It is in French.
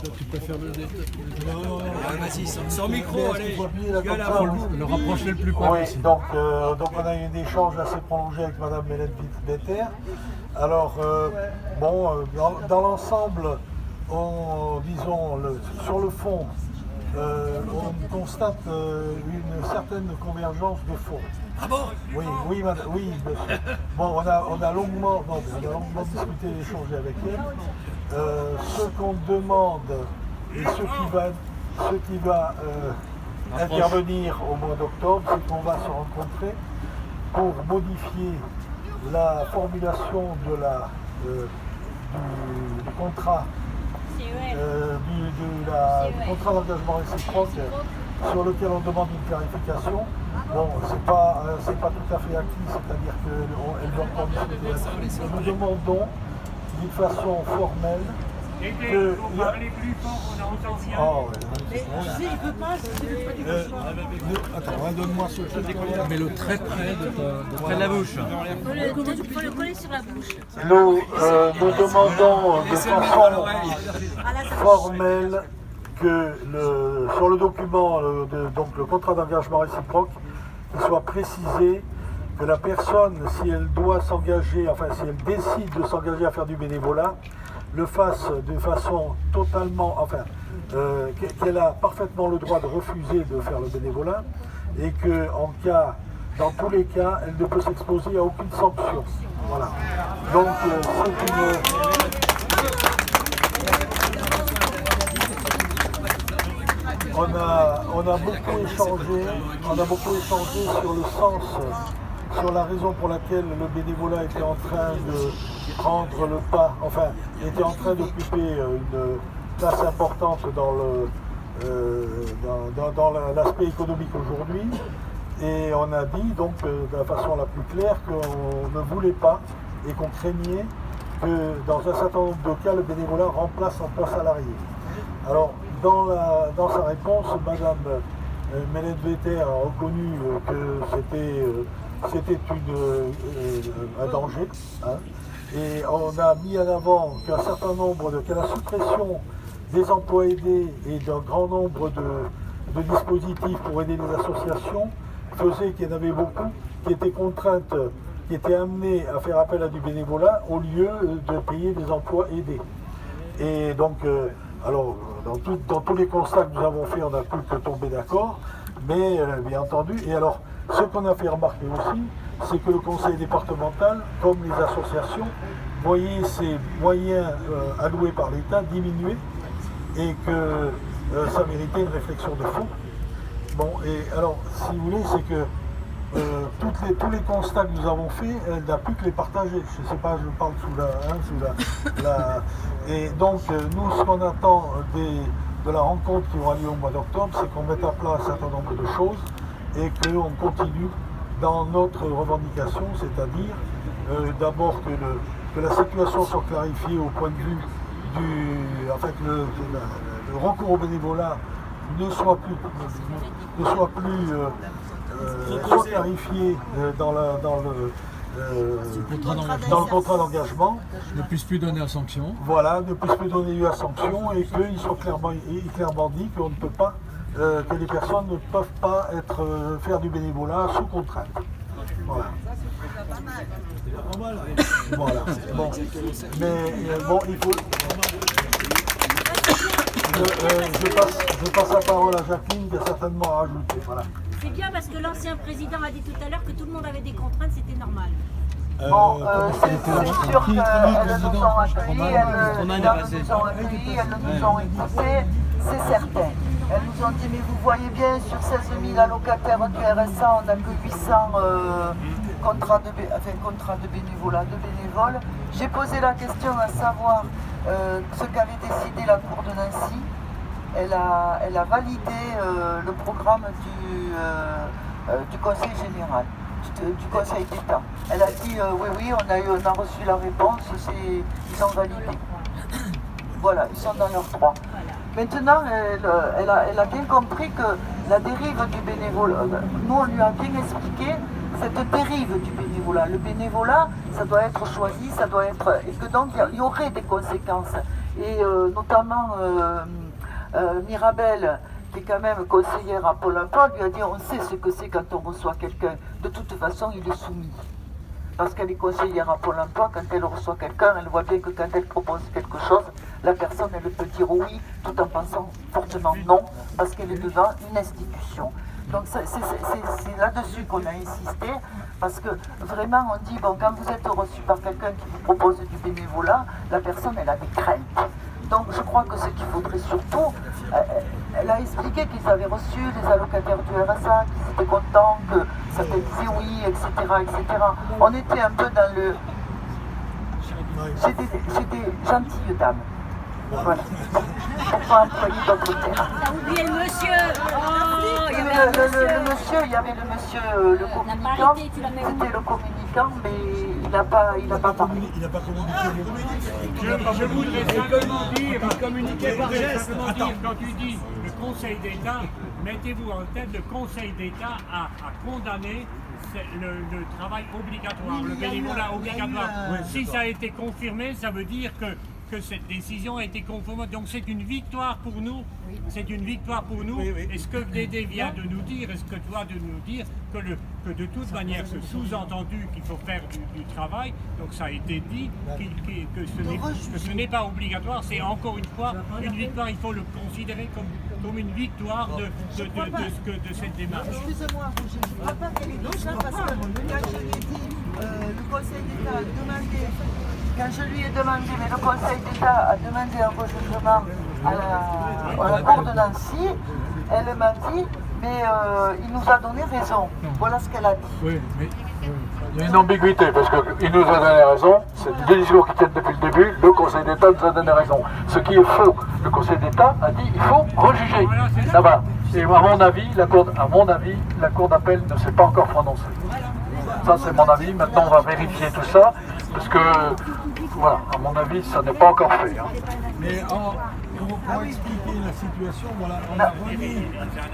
Tu peux faire le Non, non, non. Vas-y, sans micro, allez. Le rapprocher le plus près Oui, possible. donc on a eu un échange assez prolongé avec Madame Mélène Better. Alors, dans l'ensemble, disons, sur le fond, on constate une certaine convergence de fond. Ah bon? Oui, madame, oui, monsieur. Bon, on a longuement discuté et échangé avec elle. Ce qu'on demande et ce qui va intervenir au mois d'octobre, c'est qu'on va se rencontrer pour modifier la formulation du contrat du contrat d'engagement réciproque sur lequel on demande une clarification. Bon, c'est pas tout à fait acquis, c'est-à-dire qu'elle doit prendre discuter là-dessus. Nous demandons d'une façon formelle que... Parlez plus fort, on a entendu. Oh, Mais tu sais, il peut pas, attends, donne-moi ce truc. Mais le très près de Près de la bouche. faut le coller sur la bouche. Nous demandons de façon formelle que sur le document, donc le contrat d'engagement réciproque, il soit précisé que la personne, si elle doit s'engager, enfin si elle décide de s'engager à faire du bénévolat, le fasse de façon totalement, qu'elle a parfaitement le droit de refuser de faire le bénévolat et que dans tous les cas, elle ne peut s'exposer à aucune sanction. Voilà. Donc c'est on a beaucoup échangé sur le sens, sur la raison pour laquelle le bénévolat était en train de prendre le pas, était en train d'occuper une place importante dans l'aspect économique aujourd'hui. Et on a dit donc de la façon la plus claire qu'on ne voulait pas et qu'on craignait que dans un certain nombre de cas, le bénévolat remplace l'emploi salarié. Alors, dans sa réponse, Madame Mélène Better a reconnu que c'était un danger. Hein, et on a mis en avant que la suppression des emplois aidés et d'un grand nombre de dispositifs pour aider les associations faisait qu'il y en avait beaucoup qui étaient contraintes, qui étaient amenées à faire appel à du bénévolat au lieu de payer des emplois aidés. Et donc, dans tous les constats que nous avons faits, on n'a pu que tomber d'accord, mais bien entendu, et alors, ce qu'on a fait remarquer aussi, c'est que le conseil départemental, comme les associations, voyait ces moyens alloués par l'État diminuer et que ça méritait une réflexion de fond. Bon, et alors, si vous voulez, c'est que tous les constats que nous avons faits, elle n'a plus que les partager. Je ne sais pas, je parle sous la... Et donc, nous, ce qu'on attend de la rencontre qui aura lieu au mois d'octobre, c'est qu'on mette à plat un certain nombre de choses et qu'on continue dans notre revendication, c'est-à-dire d'abord que la situation soit clarifiée au point de vue que le recours au bénévolat soit clarifié dans le contrat d'engagement. ne puisse plus donner à sanction. Voilà, ne puisse plus donner lieu à sanction et qu'il soit clairement dit qu'on ne peut pas, que les personnes ne peuvent pas faire du bénévolat sous contrainte. Voilà. Voilà. Bon. Mais bon, il faut. Je passe la parole à Jacqueline qui a certainement à rajouter. Voilà. C'est bien parce que l'ancien président a dit tout à l'heure que tout le monde avait des contraintes, c'était normal. Bon, c'est sûr qu'elles nous ont accueillis, elles nous ont écoutés, c'est certain. Elles nous ont dit, mais vous voyez bien, sur 16 000 allocataires du RSA, on n'a que 800 contrats de bénévolat, de bénévoles. J'ai posé la question à savoir ce qu'avait décidé la Cour de Nancy. Elle a validé le programme du Conseil général, du Conseil d'État. Elle a dit oui, on a reçu la réponse, ils ont validé. Voilà, ils sont dans leurs droits. Maintenant, elle a bien compris que la dérive du bénévolat, nous on lui a bien expliqué cette dérive du bénévolat. Le bénévolat, ça doit être choisi, ça doit être, et que donc il y aurait des conséquences. et notamment Mirabel, qui est quand même conseillère à Pôle emploi, lui a dit on sait ce que c'est quand on reçoit quelqu'un. De toute façon, il est soumis. Parce qu'elle est conseillère à Pôle emploi, quand elle reçoit quelqu'un, elle voit bien que quand elle propose quelque chose, la personne, elle peut dire oui, tout en pensant fortement non, parce qu'elle est devant une institution. Donc c'est là-dessus qu'on a insisté, parce que vraiment on dit, bon, quand vous êtes reçu par quelqu'un qui vous propose du bénévolat, la personne, elle a des craintes. Donc je crois que ce qu'il faudrait surtout, elle a expliqué qu'ils avaient reçu les allocataires du RSA, qu'ils étaient contents, que certains disaient oui, etc., etc. On était un peu dans le... C'est des gentilles dames. Voilà. Pour pas employer d'autres termes. T'as oublié le monsieur. Oh, il y avait Le monsieur, il y avait le monsieur, le communicant. C'était le communicant, mais il n'a pas parlé. Il n'a pas communiqué. Je voudrais simplement dire, quand tu dis le Conseil d'État, mettez-vous en tête, le Conseil d'État a condamné le travail obligatoire, le bénévolat obligatoire. Si ça a été confirmé, ça veut dire que cette décision a été conforme. Donc c'est une victoire pour nous. C'est une victoire pour nous. Et ce que Dédé vient de nous dire, et ce que tu dois de nous dire, que de toute manière, ce sous-entendu qu'il faut faire du travail, donc ça a été dit, que ce n'est pas obligatoire, c'est encore une fois une victoire. Il faut le considérer comme une victoire de cette démarche. Excusez-moi, je ne crois pas qu'elle est dit ça, parce que quand je lui ai dit, le Conseil d'État a demandé, quand je lui ai demandé, mais le Conseil d'État a demandé un rejetement à la Cour de Nancy, elle m'a dit, mais il nous a donné raison. Voilà ce qu'elle a dit. Oui, mais Il y a une ambiguïté, parce qu'il nous a donné raison, c'est deux discours qui tiennent depuis le début, le Conseil d'État nous a donné raison. Ce qui est faux, le Conseil d'État a dit il faut rejuger. Ça va. Et à mon avis, la Cour d'appel ne s'est pas encore prononcée. Ça c'est mon avis, maintenant on va vérifier tout ça, parce que, voilà, à mon avis, ça n'est pas encore fait. Hein. Mais pour expliquer la situation, voilà, on a remis